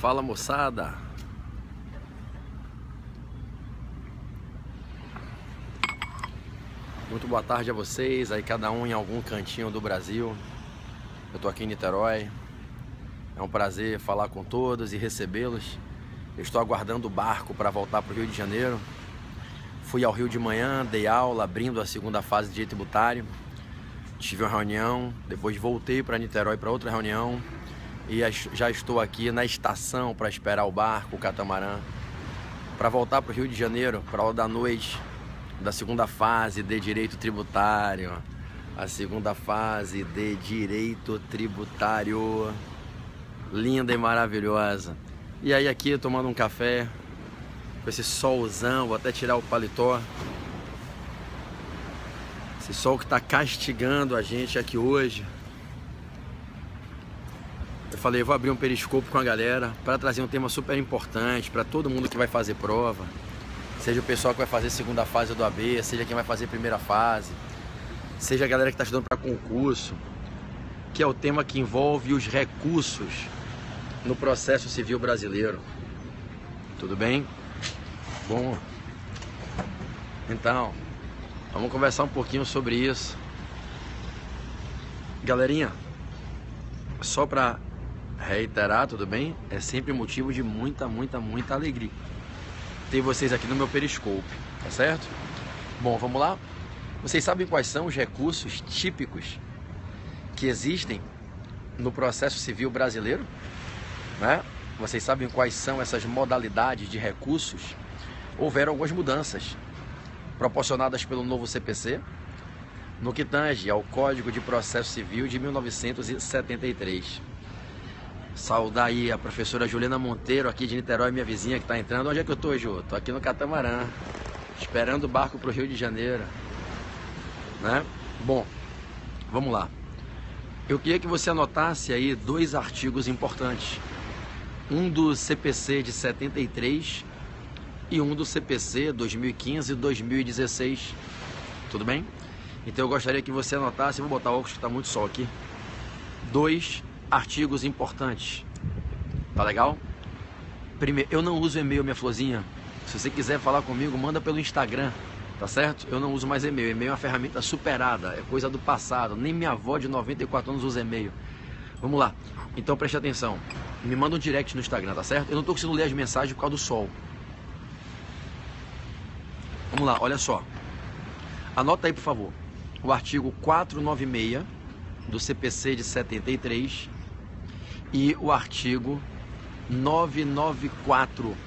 Fala, moçada! Muito boa tarde a vocês, aí cada um em algum cantinho do Brasil. Eu tô aqui em Niterói. É um prazer falar com todos e recebê-los. Eu estou aguardando o barco para voltar para o Rio de Janeiro. Fui ao Rio de manhã, dei aula, abrindo a segunda fase de direito tributário. Tive uma reunião, depois voltei para Niterói para outra reunião. E já estou aqui na estação para esperar o barco, o catamarã, para voltar para o Rio de Janeiro, para a aula da noite da segunda fase de direito tributário. A segunda fase de direito tributário, linda e maravilhosa. E aí aqui tomando um café, com esse solzão, vou até tirar o paletó. Esse sol que está castigando a gente aqui hoje. Eu falei, vou abrir um periscope com a galera para trazer um tema super importante para todo mundo que vai fazer prova, seja o pessoal que vai fazer segunda fase do AB, seja quem vai fazer primeira fase, seja a galera que está estudando para concurso, que é o tema que envolve os recursos no processo civil brasileiro. Tudo bem? Bom, então, vamos conversar um pouquinho sobre isso. Galerinha, só para reiterar, tudo bem? É sempre motivo de muita alegria ter vocês aqui no meu periscope, tá certo? Bom, vamos lá? Vocês sabem quais são os recursos típicos que existem no processo civil brasileiro? Né? Vocês sabem quais são essas modalidades de recursos? Houveram algumas mudanças proporcionadas pelo novo CPC no que tange ao Código de Processo Civil de 1973. Saudar aí a professora Juliana Monteiro, aqui de Niterói, minha vizinha que está entrando. Onde é que eu tô, Ju? Tô aqui no catamarã, esperando o barco para o Rio de Janeiro, né? Bom, vamos lá. Eu queria que você anotasse aí dois artigos importantes. Um do CPC de 73 e um do CPC 2015 e 2016. Tudo bem? Então eu gostaria que você anotasse, vou botar óculos que está muito sol aqui, dois artigos importantes, tá legal? Primeiro, eu não uso e-mail, minha florzinha. Se você quiser falar comigo, manda pelo Instagram, tá certo? Eu não uso mais e-mail, e-mail é uma ferramenta superada, é coisa do passado, nem minha avó de 94 anos usa e-mail. Vamos lá, então preste atenção, me manda um direct no Instagram, tá certo? Eu não tô conseguindo ler as mensagens por causa do sol. Vamos lá, olha só, anota aí por favor, o artigo 496 do CPC de 73 e o artigo 994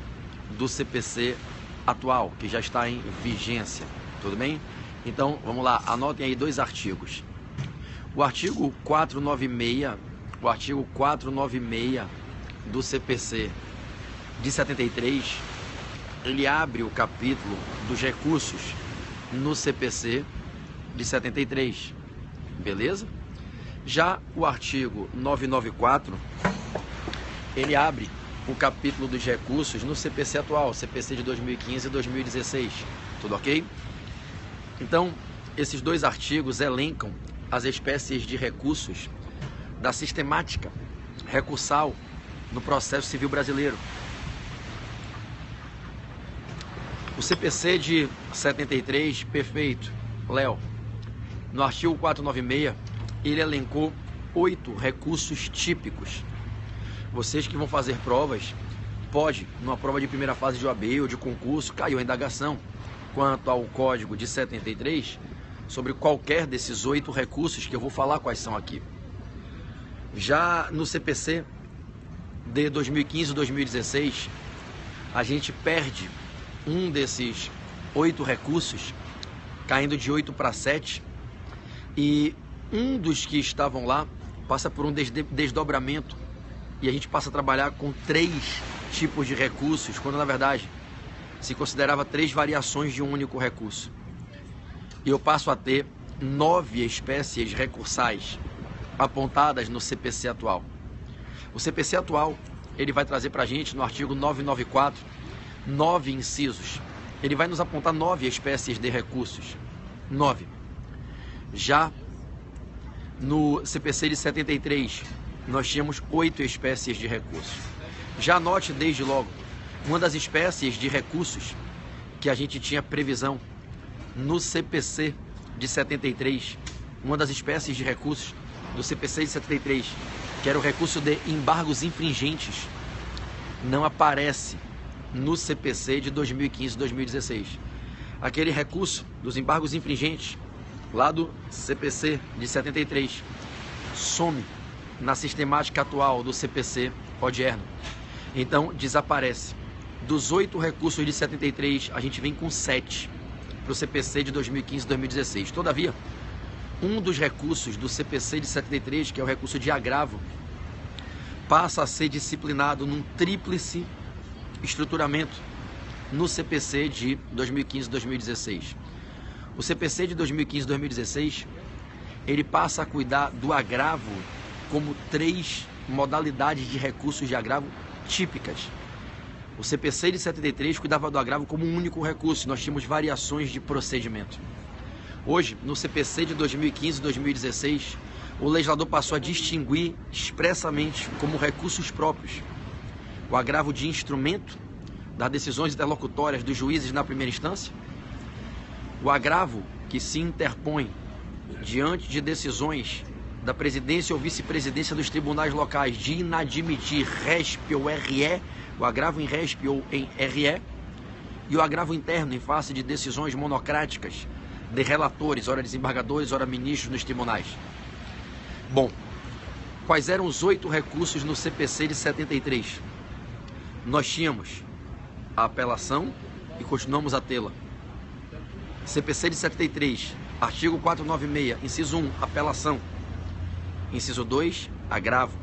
do CPC atual, que já está em vigência, tudo bem? Então, vamos lá, anotem aí dois artigos. O artigo 496 do CPC de 73, ele abre o capítulo dos recursos no CPC de 73, beleza? Já o artigo 994, ele abre o capítulo dos recursos no CPC atual, CPC de 2015 e 2016, tudo ok? Então, esses dois artigos elencam as espécies de recursos da sistemática recursal no processo civil brasileiro. O CPC de 73, perfeito, Léo, no artigo 496, ele elencou 8 recursos típicos. Vocês que vão fazer provas, pode, numa prova de primeira fase de OAB ou de concurso, caiu a indagação quanto ao código de 73, sobre qualquer desses 8 recursos que eu vou falar quais são aqui. Já no CPC de 2015 e 2016, a gente perde um desses 8 recursos, caindo de 8 para 7, e um dos que estavam lá passa por um desdobramento e a gente passa a trabalhar com 3 tipos de recursos, quando na verdade se considerava 3 variações de um único recurso. E eu passo a ter 9 espécies recursais. apontadas no CPC atual. O CPC atual, ele vai trazer para a gente, no artigo 994, 9 incisos. Ele vai nos apontar 9 espécies de recursos. 9. Já no CPC de 73, nós tínhamos 8 espécies de recursos. Já anote desde logo, uma das espécies de recursos que a gente tinha previsão no CPC de 73, uma das espécies de recursos do CPC de 73, que era o recurso de embargos infringentes, não aparece no CPC de 2015 e 2016. Aquele recurso dos embargos infringentes, lá do CPC de 73, some na sistemática atual do CPC odierno. Então, desaparece. Dos 8 recursos de 73, a gente vem com 7 para o CPC de 2015 e 2016. Todavia, um dos recursos do CPC de 73, que é o recurso de agravo, passa a ser disciplinado num tríplice estruturamento no CPC de 2015 e 2016. O CPC de 2015 e 2016, ele passa a cuidar do agravo como 3 modalidades de recursos de agravo típicas. O CPC de 73 cuidava do agravo como um único recurso, nós tínhamos variações de procedimento. Hoje, no CPC de 2015 e 2016, o legislador passou a distinguir expressamente como recursos próprios o agravo de instrumento das decisões interlocutórias dos juízes na primeira instância, o agravo que se interpõe diante de decisões da presidência ou vice-presidência dos tribunais locais de inadmitir RESP ou RE, o agravo em RESP ou em RE, e o agravo interno em face de decisões monocráticas de relatores, ora desembargadores, ora ministros nos tribunais. Bom, quais eram os 8 recursos no CPC de 73? Nós tínhamos a apelação e continuamos a tê-la. CPC de 73, artigo 496, inciso 1, apelação. Inciso 2, agravo.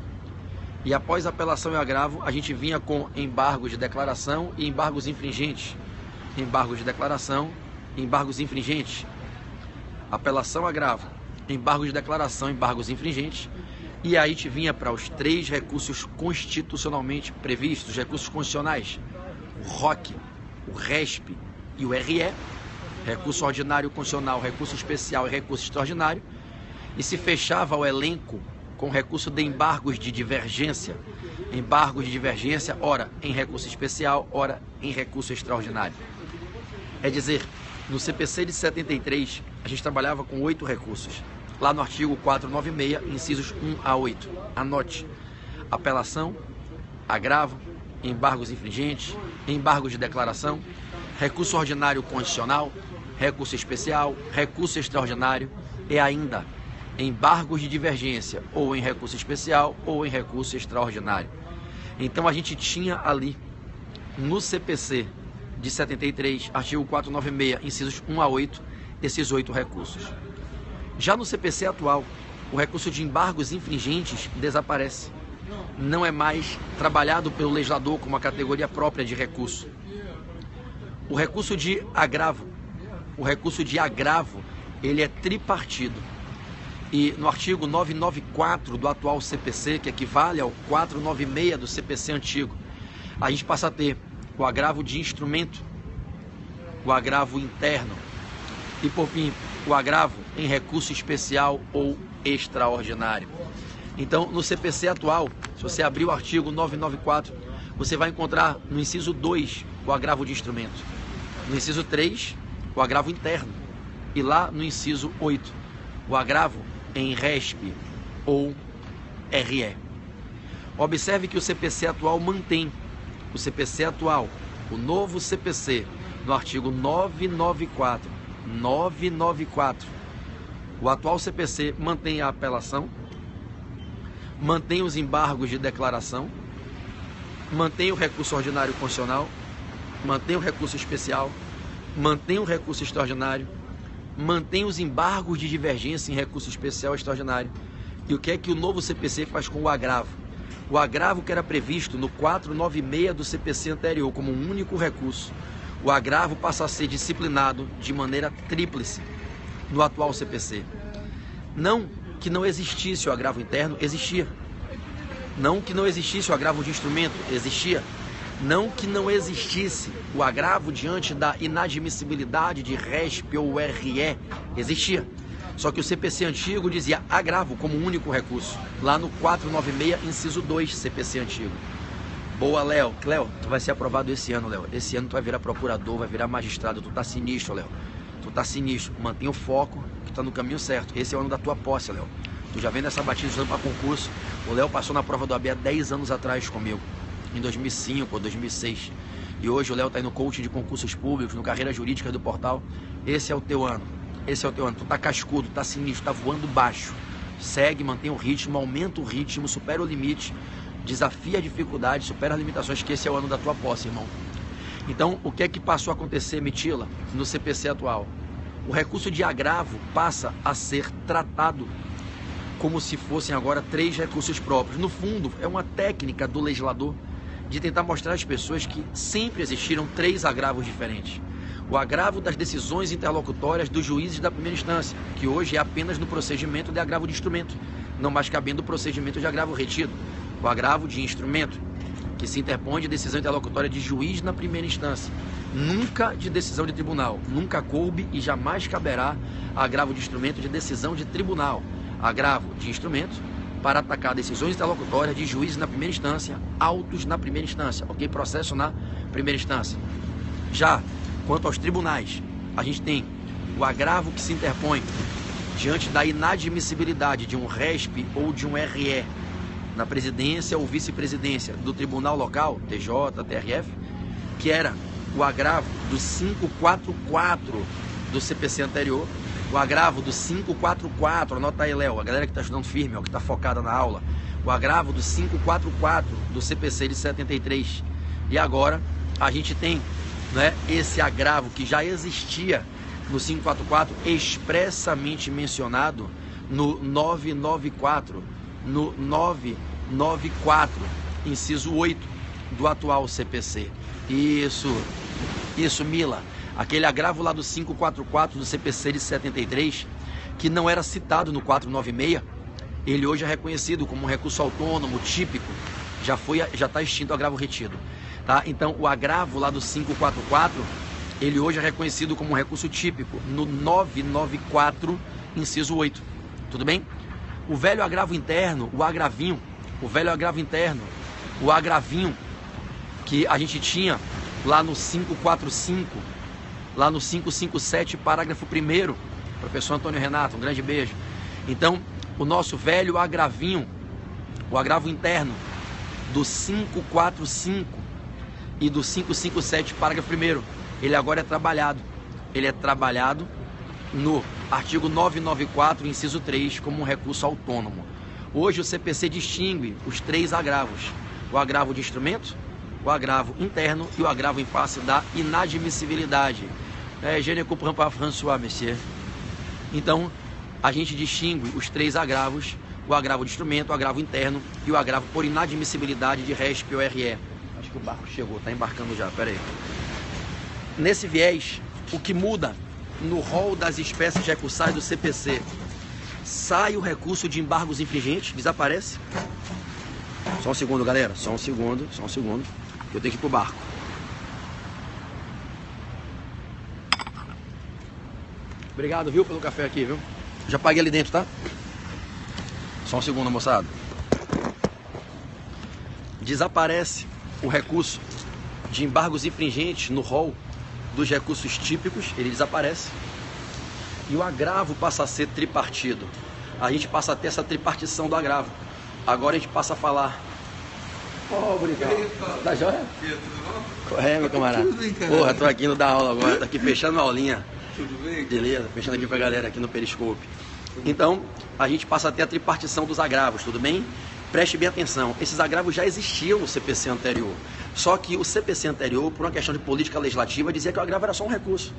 E após a apelação e agravo, a gente vinha com embargos de declaração e embargos infringentes. Embargos de declaração e embargos infringentes. Apelação, agravo, embargos de declaração, embargos infringentes. E aí a gente vinha para os 3 recursos constitucionalmente previstos, recursos constitucionais. O ROC, o RESP e o RE. Recurso ordinário constitucional, recurso especial e recurso extraordinário. E se fechava o elenco com recurso de embargos de divergência. Embargos de divergência, ora em recurso especial, ora em recurso extraordinário. É dizer, no CPC de 73, a gente trabalhava com 8 recursos. Lá no artigo 496, incisos 1 a 8. Anote: apelação, agravo, embargos infringentes, embargos de declaração, recurso ordinário constitucional, recurso especial, recurso extraordinário e ainda embargos de divergência, ou em recurso especial ou em recurso extraordinário. Então a gente tinha ali no CPC de 73, artigo 496, incisos 1 a 8, esses 8 recursos. Já no CPC atual, o recurso de embargos infringentes desaparece. Não é mais trabalhado pelo legislador como uma categoria própria de recurso. O recurso de agravo, ele é tripartido. E no artigo 994 do atual CPC, que equivale ao 496 do CPC antigo, a gente passa a ter o agravo de instrumento, o agravo interno e, por fim, o agravo em recurso especial ou extraordinário. Então, no CPC atual, se você abrir o artigo 994, você vai encontrar no inciso 2 o agravo de instrumento, no inciso 3 o agravo interno e lá no inciso 8 o agravo em RESP ou RE. Observe que o CPC atual mantém, o novo CPC, no artigo 994, o atual CPC mantém a apelação, mantém os embargos de declaração, mantém o recurso ordinário constitucional, mantém o recurso especial, mantém o recurso extraordinário, mantém os embargos de divergência em recurso especial e extraordinário. E o que é que o novo CPC faz com o agravo? O agravo que era previsto no 496 do CPC anterior como um único recurso, o agravo passa a ser disciplinado de maneira tríplice no atual CPC. Não que não existisse o agravo interno, existia. Não que não existisse o agravo de instrumento, existia. Não que não existisse o agravo diante da inadmissibilidade de RESP ou RE, existia. Só que o CPC antigo dizia agravo como único recurso, lá no 496, inciso 2, CPC antigo. Boa, Léo. Léo, tu vai ser aprovado esse ano, Léo. Esse ano tu vai virar procurador, vai virar magistrado, tu tá sinistro, Léo. Tu tá sinistro, mantenha o foco, que tá no caminho certo. Esse é o ano da tua posse, Léo. Tu já vem nessa batida estudando para concurso. O Léo passou na prova do AB há 10 anos atrás comigo, em 2005 ou 2006. E hoje o Léo tá aí no coaching de concursos públicos, no Carreira Jurídica do Portal. Esse é o teu ano. Esse é o teu ano. Tu tá cascudo, tá sinistro, tá voando baixo. Segue, mantém o ritmo, aumenta o ritmo, supera o limite, desafia a dificuldade, supera as limitações, que esse é o ano da tua posse, irmão. Então, o que é que passou a acontecer, Mitila, no CPC atual? O recurso de agravo passa a ser tratado como se fossem agora 3 recursos próprios. No fundo, é uma técnica do legislador de tentar mostrar às pessoas que sempre existiram 3 agravos diferentes. O agravo das decisões interlocutórias dos juízes da primeira instância, que hoje é apenas no procedimento de agravo de instrumento, não mais cabendo o procedimento de agravo retido. O agravo de instrumento, que se interpõe de decisão interlocutória de juiz na primeira instância, nunca de decisão de tribunal, nunca coube e jamais caberá agravo de instrumento de decisão de tribunal. Agravo de instrumento para atacar decisões interlocutórias de juízes na primeira instância, autos na primeira instância, ok? Processo na primeira instância. Já quanto aos tribunais, a gente tem o agravo que se interpõe diante da inadmissibilidade de um RESP ou de um RE na presidência ou vice-presidência do tribunal local, TJ, TRF, que era o agravo do 544 do CPC anterior, o agravo do 544, anota aí, Léo, a galera que está estudando firme, ó, que está focada na aula, o agravo do 544 do CPC de 73. E agora a gente tem, né, esse agravo que já existia no 544, expressamente mencionado no 994, no 994, inciso 8 do atual CPC. Isso, Mila. Aquele agravo lá do 544 do CPC de 73, que não era citado no 496, ele hoje é reconhecido como um recurso autônomo, típico, já está extinto o agravo retido. Tá? Então, o agravo lá do 544, ele hoje é reconhecido como um recurso típico no 994, inciso 8. Tudo bem? O velho agravo interno, o agravinho, que a gente tinha lá no 545, lá no 557, parágrafo 1º, professor Antônio Renato, um grande beijo. Então, o nosso velho agravinho, o agravo interno do 545 e do 557, parágrafo 1º, ele agora é trabalhado. Ele é trabalhado no artigo 994, inciso 3, como um recurso autônomo. Hoje o CPC distingue os 3 agravos: o agravo de instrumento, o agravo interno e o agravo em face da inadmissibilidade. Je ne comprends pas François, monsieur. Então, a gente distingue os 3 agravos: o agravo de instrumento, o agravo interno e o agravo por inadmissibilidade de RESP ou RE. Acho que o barco chegou, está embarcando já, pera aí. Nesse viés, o que muda no rol das espécies recursais do CPC, sai o recurso de embargos infringentes, desaparece. Só um segundo, galera, só um segundo, que eu tenho que ir pro barco. Obrigado, viu, pelo café aqui, viu? Já paguei ali dentro, tá? Só um segundo, moçada. Desaparece o recurso de embargos infringentes no rol dos recursos típicos, ele desaparece. E o agravo passa a ser tripartido. A gente passa a ter essa tripartição do agravo. Agora a gente passa a falar. Obrigado. Tá joia? Tudo bom? Meu camarada. Tudo bem, cara. Porra, tô aqui no da aula agora, tô aqui fechando a aulinha. Tudo bem? Beleza, fechando aqui pra galera aqui no Periscope. Então, a gente passa a ter a tripartição dos agravos, tudo bem? Preste bem atenção, esses agravos já existiam no CPC anterior. Só que o CPC anterior, por uma questão de política legislativa, dizia que o agravo era só um recurso.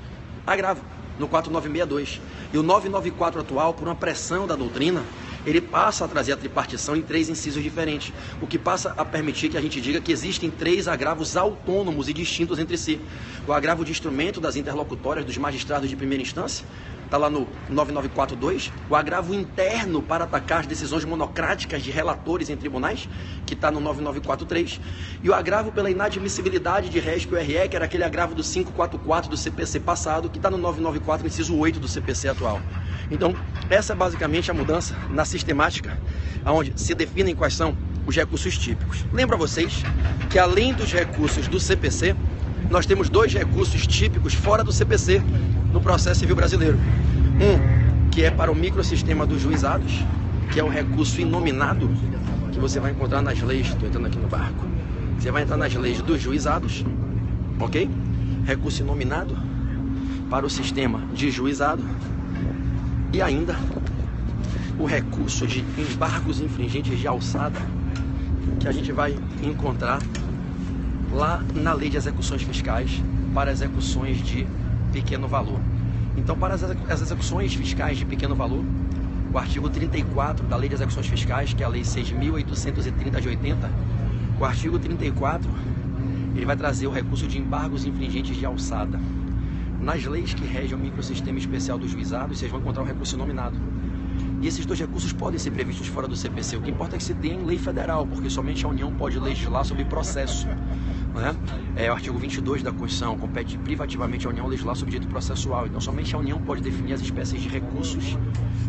Agravo, no 4962. E o 994 atual, por uma pressão da doutrina, ele passa a trazer a tripartição em 3 incisos diferentes, o que passa a permitir que a gente diga que existem 3 agravos autônomos e distintos entre si. O agravo de instrumento das interlocutórias dos magistrados de primeira instância, está lá no 9942, o agravo interno para atacar as decisões monocráticas de relatores em tribunais, que está no 9943, e o agravo pela inadmissibilidade de RESP ou RE, que era aquele agravo do 544 do CPC passado, que está no 994, inciso 8 do CPC atual. Então, essa é basicamente a mudança na sistemática, onde se definem quais são os recursos típicos. Lembro a vocês que além dos recursos do CPC, nós temos 2 recursos típicos fora do CPC no processo civil brasileiro. Um, que é para o microsistema dos juizados, que é o recurso inominado, que você vai encontrar nas leis, estou entrando aqui no barco, você vai entrar nas leis dos juizados, ok? Recurso inominado para o sistema de juizado, e ainda o recurso de embargos infringentes de alçada, que a gente vai encontrar lá na lei de execuções fiscais para execuções de pequeno valor. Então, para as execuções fiscais de pequeno valor, o artigo 34 da lei de execuções fiscais, que é a lei 6.830 de 80, o artigo 34, ele vai trazer o recurso de embargos infringentes de alçada. Nas leis que regem o microsistema especial dos juizados, vocês vão encontrar o recurso nominado. E esses 2 recursos podem ser previstos fora do CPC. O que importa é que se tenha em lei federal, porque somente a União pode legislar sobre processo. Né? O artigo 22 da Constituição compete privativamente à União legislar sobre direito processual. Então, somente a União pode definir as espécies de recursos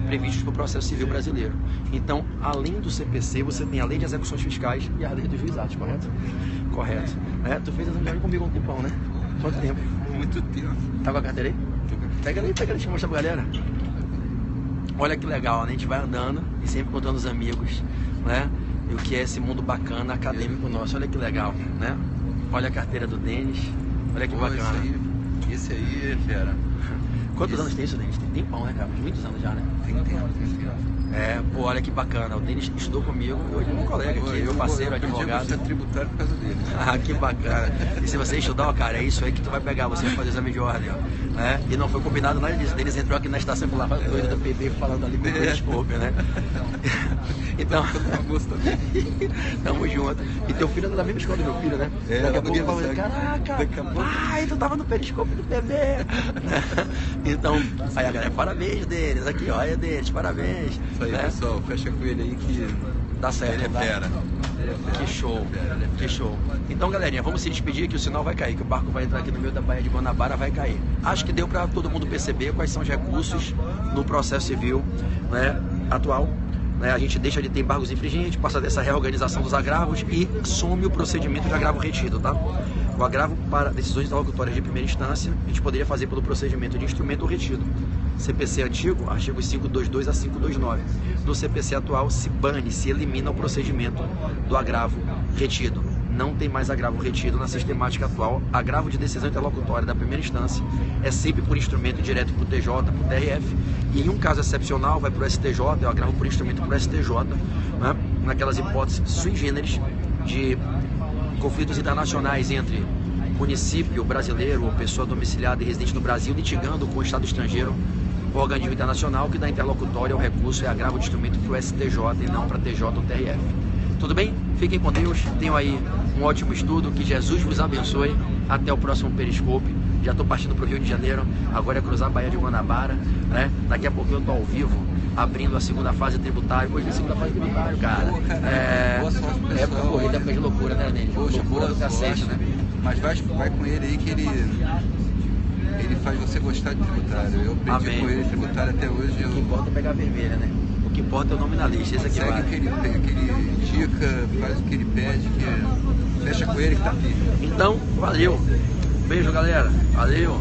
previstos para o processo civil brasileiro. Então, além do CPC, você tem a lei de execuções fiscais e a lei dos juizados, correto? Correto. Tu fez exame de ordem comigo há um tempão, né? Quanto tempo? Muito tempo. Tá com a carteira aí? Pega ali, deixa eu mostrar pra galera. Olha que legal, né? A gente vai andando e sempre contando os amigos, né? E o que é esse mundo bacana, acadêmico nosso. Olha que legal, né? Olha a carteira do Denis. Olha que bacana. Esse aí é fera. Quantos anos tem isso, Denis? Tem tempão, né, cara? Muitos anos já, né? Tem tempo. Pô, olha que bacana. O Denis estudou comigo, hoje é meu colega aqui, meu parceiro, advogado. Eu tributário por causa dele. Ah, que bacana. E se você estudar, ó, cara, é isso aí que tu vai pegar, você vai fazer exame de ordem, ó. Né? E não foi combinado nada disso. Eles entrou aqui na estação lá, doido da PB, falando ali com o periscope, né? Então, tamo junto. E teu filho é da mesma escola do meu filho, né? Daqui a pouco fala, caraca, pai, tu tava no periscope do PB. Então, aí a galera, parabéns deles, aqui, ó, é deles, parabéns. Isso aí, né? Pessoal, fecha com ele aí que dá certo. Ele é fera. Que show, que show. Então, galerinha, vamos se despedir que o sinal vai cair, que o barco vai entrar aqui no meio da Baía de Guanabara, vai cair. Acho que deu para todo mundo perceber quais são os recursos no processo civil, né, atual. Né, a gente deixa de ter embargos infringentes, passa dessa reorganização dos agravos e some o procedimento de agravo retido, tá? O agravo para decisões interlocutórias de primeira instância, a gente poderia fazer pelo procedimento de instrumento retido. CPC antigo, artigos 522 a 529. No CPC atual, se bane, se elimina o procedimento do agravo retido. Não tem mais agravo retido na sistemática atual. Agravo de decisão interlocutória da primeira instância é sempre por instrumento direto para o TJ, para o TRF. E em um caso excepcional, vai para o STJ, é o agravo por instrumento para o STJ, né? Naquelas hipóteses sui generis de conflitos internacionais entre município brasileiro ou pessoa domiciliada e residente no Brasil litigando com o Estado estrangeiro, o organismo internacional que dá interlocutória ao recurso é agravo de instrumento para o STJ e não para TJ ou TRF. Tudo bem? Fiquem com Deus, tenham aí um ótimo estudo, que Jesus vos abençoe, até o próximo Periscope. Já estou partindo para o Rio de Janeiro, agora é cruzar a Baía de Guanabara, né? Daqui a pouco eu estou ao vivo, abrindo a segunda fase tributária. Hoje é a segunda fase tributária, cara. Época corrida, época de loucura, né, Denis? Loucura do cacete, né? Mas vai com ele aí que ele faz você gostar de tributário. Eu aprendi com ele tributário até hoje. O que importa é pegar a vermelha, né? O que importa é o nominalista, esse aqui segue vai. o que ele indica, faz o que ele pede, que fecha com ele que tá firme. Então, valeu. Beijo, galera. Valeu.